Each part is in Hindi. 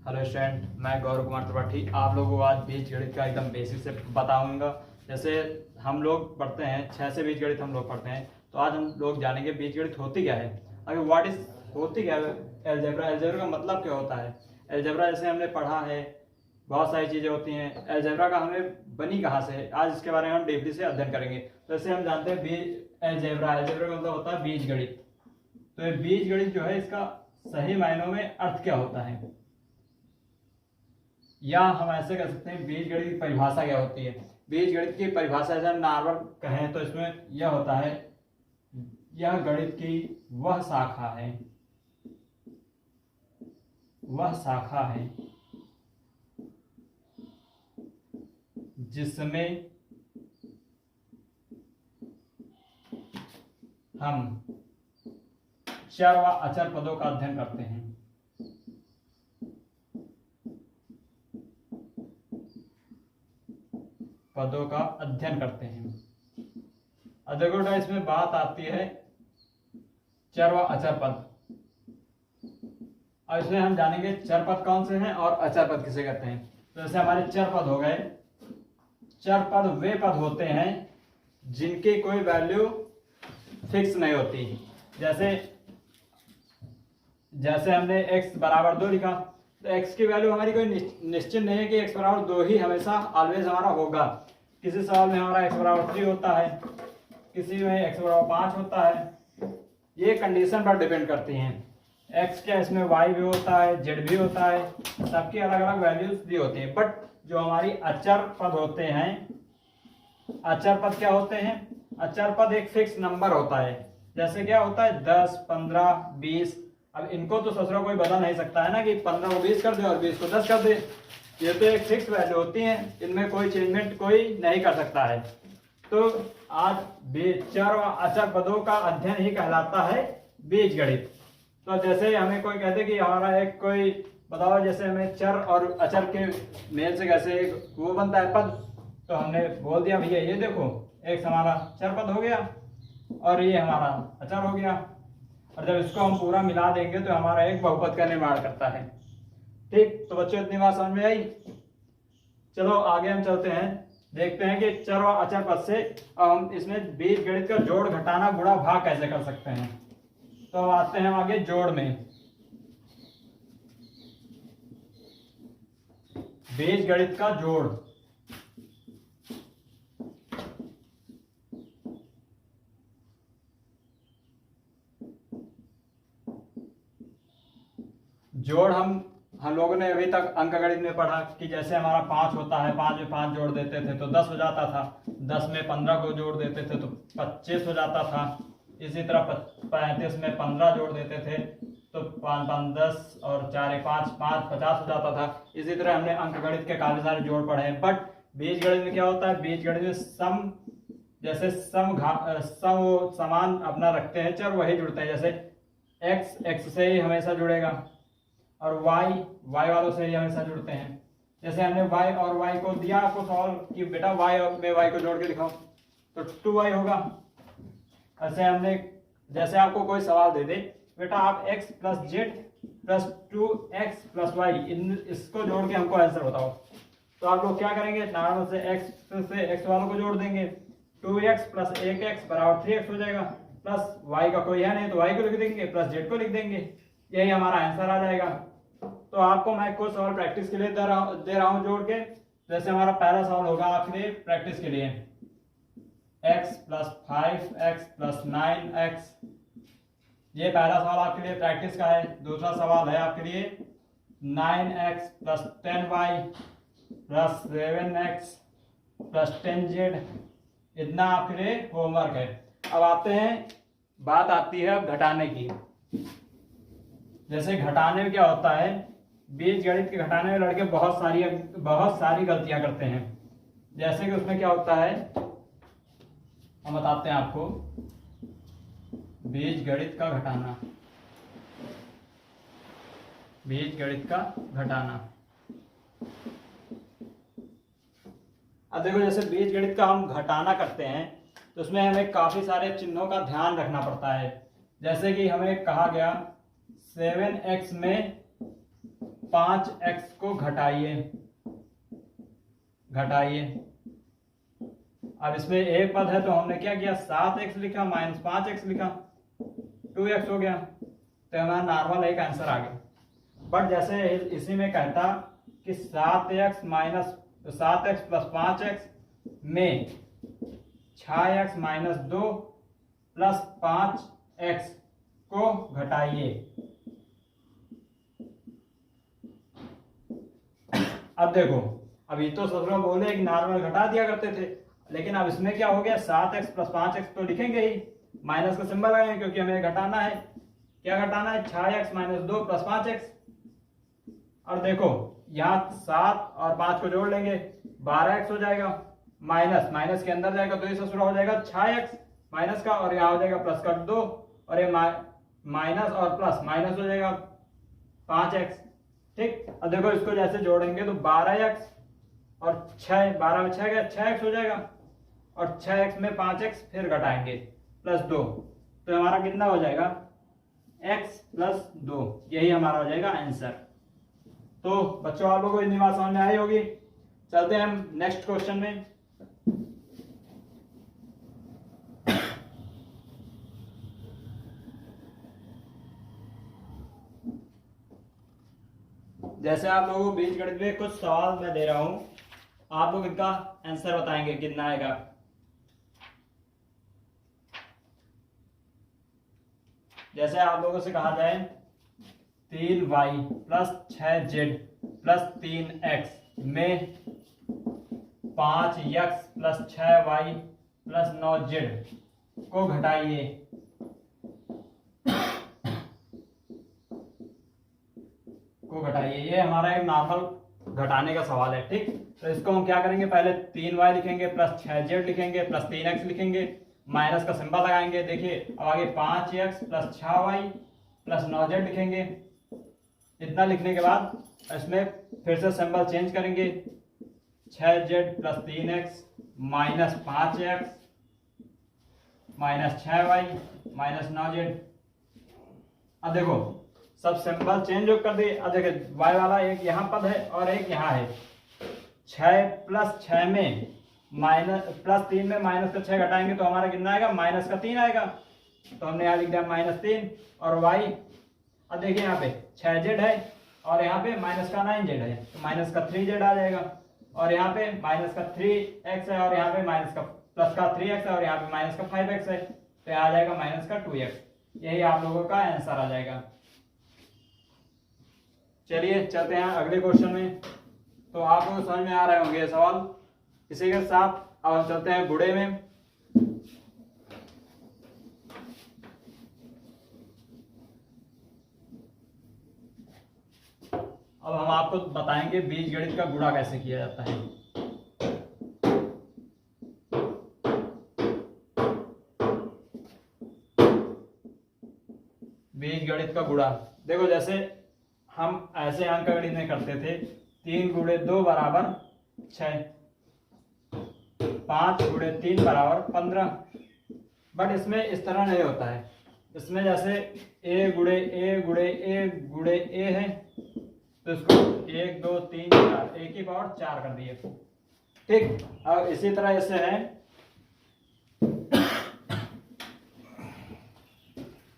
हेलो स्टूडेंट, मैं गौरव कुमार त्रिपाठी आप लोगों को आज बीजगणित का एकदम बेसिक से बताऊंगा। जैसे हम लोग पढ़ते हैं 6 से बीजगणित हम लोग पढ़ते हैं, तो आज हम लोग जानेंगे बीजगणित होती क्या है। अभी व्हाट इज होती क्या है एलजेब्रा। एलजेब्रा का मतलब क्या होता है। एलजेब्रा जैसे हमने पढ़ा है, बहुत सारी चीज़ें होती हैं। एलजेब्रा का हमें बनी कहाँ से है, आज इसके बारे में हम डीपली से अध्ययन करेंगे। तो जैसे हम जानते हैं एलजेब्रा का मतलब होता है बीजगणित। तो ये बीजगणित जो है, इसका सही मायनों में अर्थ क्या होता है, या हम ऐसे कह सकते हैं बीजगणित की परिभाषा क्या होती है। बीजगणित की परिभाषा अगर नॉर्मल कहें तो इसमें यह होता है, यह गणित की वह शाखा है जिसमें हम चर व अचर पदों का अध्ययन करते हैं। पदों का अध्ययन करते हैं। अब देखो बेटा, इसमें बात आती है चर व अचर पद। और इसमें हम जानेंगे चर पद कौन से हैं और अचर पद किसे कहते हैं। तो जैसे हमारे चर पद हो गए, चर पद वे पद होते हैं जिनकी कोई वैल्यू फिक्स नहीं होती। जैसे हमने x बराबर 2 लिखा, तो x की वैल्यू हमारी कोई निश्चित नहीं है कि x बराबर 2 ही हमेशा ऑलवेज हमारा होगा। किसी सवाल में हमारा x बराबर 3 होता है, किसी में x बराबर 5 होता है। ये कंडीशन पर डिपेंड करती हैं। x क्या इसमें y भी होता है, z भी होता है, सबकी अलग अलग वैल्यूज भी होती हैं। बट जो हमारी अचर पद होते हैं, अचर पद क्या होते हैं, अचर पद एक फिक्स नंबर होता है। जैसे क्या होता है 10, 15, 20। अब इनको तो ससुरा कोई बदल नहीं सकता है ना कि 15 को 20 कर दे और 20 को 10 कर दे। ये तो एक फिक्स वैल्यू होती है, इनमें कोई चेंजमेंट कोई नहीं कर सकता है। तो आज चर व अचर पदों का अध्ययन ही कहलाता है बीजगणित। तो जैसे हमें कोई कहते कि हमारा एक कोई बताओ, जैसे हमें चर और अचर के मेल से कैसे एक वो बनता है पद, तो हमने बोल दिया भैया ये देखो, एक हमारा चर पद हो गया और ये हमारा अचर हो गया। और जब इसको हम पूरा मिला देंगे तो हमारा एक बहुपद का निर्माण करता है। ठीक, तो बच्चों इतनी बात समझ में आई। चलो आगे हम चलते हैं, देखते हैं कि चर व अचर पद से हम इसमें बीजगणित का जोड़, घटाना, गुणा, भाग कैसे कर सकते हैं। तो आते हैं आगे जोड़ में। बीजगणित का जोड़, जोड़ हम लोगों ने अभी तक अंकगणित में पढ़ा कि जैसे हमारा 5 होता है, 5 में 5 जोड़ देते थे तो 10 हो जाता था। 10 में 15 को जोड़ देते थे तो 25 हो जाता था। इसी तरह 35 में 15 जोड़ देते थे तो 5 5 10 और 4 5 5 50 हो जाता था। इसी तरह हमने अंकगणित के काफी सारे जोड़ पढ़े हैं। बट बीजगणित में क्या होता है, बीजगणित में सम, जैसे सम समान अपना रखते हैं चर, वही जुड़ते हैं। जैसे x से ही हमेशा जुड़ेगा और y वालों से ही हमेशा जुड़ते हैं। जैसे हमने y और y को दिया आपको सवाल कि बेटा y में y को जोड़ के दिखाओ, तो 2y होगा। ऐसे हमने, जैसे आपको कोई सवाल दे दे बेटा आप x plus Z plus 2x plus Y, इसको जोड़ के हमको आंसर बताओ, तो आप लोग क्या करेंगे, नॉर्मल से x वालों को जोड़ देंगे। 2x प्लस 1x बराबर 3x हो जाएगा, प्लस y का कोई है नहीं तो y को लिख देंगे, प्लस z को लिख देंगे, यही हमारा आंसर आ जाएगा। तो आपको मैं कुछ सवाल प्रैक्टिस के लिए दे रहा हूं जोड़ के। जैसे हमारा पहला सवाल होगा आपके लिए प्रैक्टिस के लिए, x plus 5x plus 9x, ये पहला सवाल आपके लिए प्रैक्टिस का है। दूसरा सवाल है आपके लिए 9x plus 10y plus 7x plus 10z, इतना आपके लिए होमवर्क है। अब आते हैं, बात आती है अब घटाने की। जैसे घटाने में क्या होता है, बीजगणित के घटाने में लड़के बहुत सारी गलतियां करते हैं। जैसे कि उसमें क्या होता है, हम बताते हैं आपको। बीजगणित का घटाना, बीजगणित का घटाना। अब देखो, जैसे बीजगणित का हम घटाना करते हैं तो उसमें हमें काफी सारे चिन्हों का ध्यान रखना पड़ता है। जैसे कि हमें कहा गया 7x में 5x को घटाइए। अब इसमें एक पद है तो हमने क्या किया, 7x लिखा माइनस 5x लिखा, 2x हो गया, तो हमारा नॉर्मल एक आंसर आ गया। बट जैसे इसी में कहता कि 7x प्लस 5x में 6x माइनस 2 प्लस 5x को घटाइए। अब देखो, अभी तो ससुरा बोले एक नॉर्मल घटा दिया करते थे, लेकिन अब इसमें क्या हो गया, 7x प्लस 5x तो लिखेंगे ही, माइनस का सिंबल लगाएंगे क्योंकि हमें घटाना है। क्या घटाना है, 6x माइनस 2 प्लस 5x। और देखो यहाँ 7 और 5 को जोड़ लेंगे, 12x हो जाएगा, माइनस के अंदर जाएगा तो ये ससुरा हो जाएगा 6x माइनस का, और यहाँ हो जाएगा प्लस का 2, और ये माइनस और प्लस माइनस हो जाएगा 5x। ठीक, अब देखो इसको जैसे जोड़ेंगे तो 12x और 6, 12 में 6 गया, 6x हो जाएगा, और 6x में 5x फिर घटाएंगे प्लस 2, तो हमारा कितना हो जाएगा, x प्लस 2। यही हमारा हो जाएगा आंसर। तो बच्चों आप लोगों को इतनी बात समझ में आई होगी। चलते हैं हम नेक्स्ट क्वेश्चन में। जैसे आप लोगों को बीजगणित में कुछ सवाल मैं दे रहा हूं, आप लोग इनका आंसर बताएंगे कितना आएगा। जैसे आप लोगों से कहा जाए 3y plus 6z plus 3x में 5x plus 6y plus 9z को घटाइए। ये हमारा एक नॉर्मल घटाने का सवाल है। ठीक, तो इसको हम क्या करेंगे, पहले 3y लिखेंगे प्लस 6z लिखेंगे प्लस 3x लिखेंगे, माइनस का सिंबल लगाएंगे। देखिए अब आगे 5x plus 6y plus 9z लिखेंगे। इतना लिखने के बाद इसमें फिर से सिंबल चेंज करेंगे, 6z plus 3x minus 5x minus 6y minus 9z। अब देखो सब सिंबल चेंज कर दिए। अब देखिए y वाला एक यहाँ पद है और एक यहाँ है। 6 प्लस 6 में माइनस प्लस 3 में माइनस का 6 घटाएंगे तो हमारा कितना आएगा, माइनस का 3 आएगा, तो हमने यहाँ लिख दिया माइनस 3। और y, अब देखिए यहाँ पे 6z है और यहाँ पे माइनस का 9z है, तो माइनस का 3z आ जाएगा। और यहाँ पे माइनस का 3x है और यहाँ पे माइनस का प्लस का 3x है और यहाँ पे माइनस का 5x है, तो यहाँ आ जाएगा माइनस का 2x। यही आप लोगों का आंसर आ जाएगा। चलिए चलते हैं अगले क्वेश्चन में। तो आप लोग समझ में आ रहे होंगे सवाल। इसी के साथ अब हम चलते हैं गुणे में। अब हम आपको बताएंगे बीजगणित का गुणा कैसे किया जाता है। बीजगणित का गुणा देखो, जैसे हम ऐसे अंकगणित में करते थे, 3 गुणे 2 बराबर 6, 5 गुणे 3 बराबर 15। बट इसमें इस तरह नहीं होता है। इसमें जैसे a गुणे a गुणे a गुणे a है, तो इसको 1 2 3 4 a की पावर 4 कर दिए। ठीक, अब इसी तरह ऐसे है,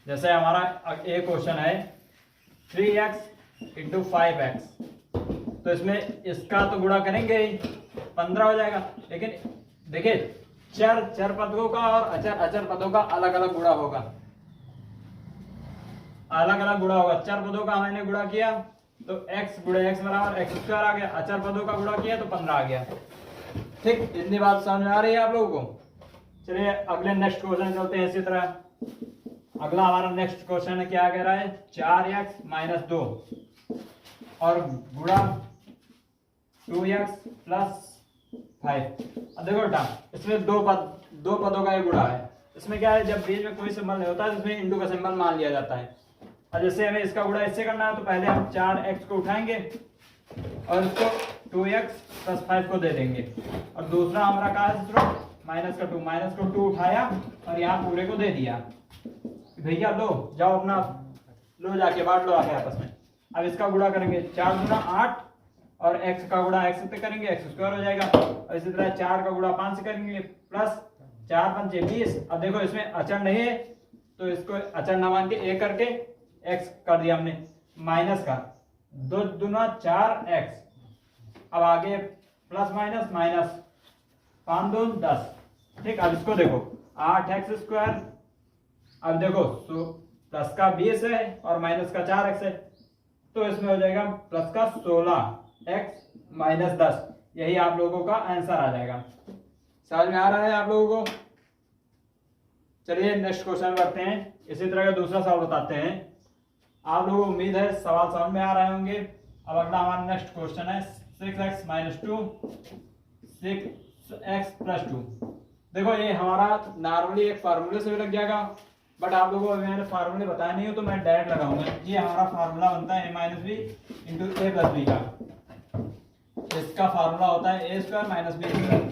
जैसे हमारा एक क्वेश्चन है 3x इंटू 5x, तो इसमें इसका तो गुणा करेंगे ही, 15 हो जाएगा। लेकिन देखिए चर पदों का और अचर पदों का अलग अलग गुणा होगा, चर पदों का मैंने गुणा किया तो x गुणे x बराबर x स्क्वायर आ गया, अचर पदों का गुणा किया तो 15 आ गया। ठीक, इतनी बात समझ में आ रही है आप लोगों को। चलिए अगले नेक्स्ट क्वेश्चन चलते हैं। इसी तरह अगला हमारा नेक्स्ट क्वेश्चन है, क्या कह रहा है, 4x माइनस 2 और गुणा 2x प्लस 5। अब देखो बेटा, इसमें दो पदों का गुणा है। इसमें क्या है, जब बीच में कोई सिंबल नहीं होता है इसमें इंटू का सिंबल मान लिया जाता है। और जैसे हमें इसका गुणा इससे करना है तो पहले हम 4x को उठाएंगे और इसको 2x प्लस 5 को दे देंगे। और दूसरा हमारा क्या है, माइनस का 2 उठाया और यहाँ पूरे को दे दिया। भैया लो जाओ अपना, लो जाके बांट लो आके आपस में। अब इसका गुणा करेंगे 4 गुना 8 और x का गुणा x से करेंगे x स्क्वायर हो जाएगा। और इसी तरह 4 का गुणा 5 से करेंगे प्लस 4 पंचे 20। अब देखो इसमें अचर नहीं है तो इसको अचर ना मान के a करके x कर दिया हमने माइनस का 2 दूना 4x। अब आगे प्लस माइनस माइनस 5 2 10। ठीक, अब इसको देखो 8x स्क्वायर। अब देखो प्लस का 20 है और माइनस का 4x है तो इसमें हो जाएगा प्लस का 16x माइनस 10। यही आप लोगों का आंसर आ जाएगा। समझ में आ रहा है आप लोगों को? चलिए नेक्स्ट क्वेश्चन बढ़ते हैं। इसी तरह का दूसरा सवाल बताते हैं। आप लोगों को उम्मीद है सवाल समझ में आ रहे होंगे। अब अगला हमारा नेक्स्ट क्वेश्चन है 6x माइनस 2 6x प्लस 2। देखो ये हमारा नॉर्मली एक फार्मूले से भी लग जाएगा, बट आप लोगों को मैंने फार्मूले बताया नहीं हो तो मैं डायरेक्ट लगाऊंगा। ये हमारा फार्मूला बनता है a minus B into A plus B का। इसका फार्मूला होता है A square minus B square,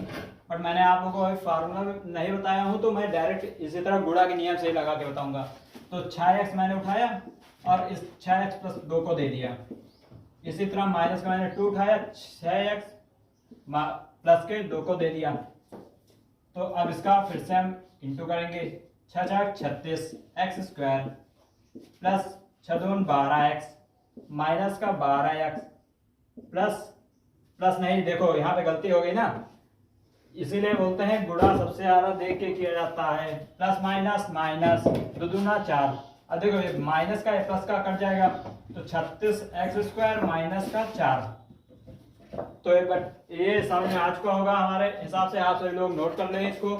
but मैंने आप लोगों को फार्मूला नहीं बताया हूँ तो मैं डायरेक्ट इसी तरह गुणा के नियम से ही लगा के बताऊंगा। तो 6x मैंने उठाया और इस 6x प्लस 2 को दे दिया। इसी तरह माइनस का मैंने 2 उठाया 6x प्लस के 2 को दे दिया। तो अब इसका फिर से हम इंटू करेंगे 6 4 36 x square plus 6 2 12x minus का 12x प्लस नहीं, देखो यहाँ पे गलती हो गई ना, इसीलिए बोलते हैं गुणा सबसे ज्यादा देख के किया जाता है। प्लस माइनस माइनस 2 दूना 4। अब देखो ये माइनस का प्लस का कट जाएगा तो 36x स्क्वायर माइनस का 4। तो ये समझ में आ चुका होगा हमारे हिसाब से। आप सभी लोग नोट कर लें इसको।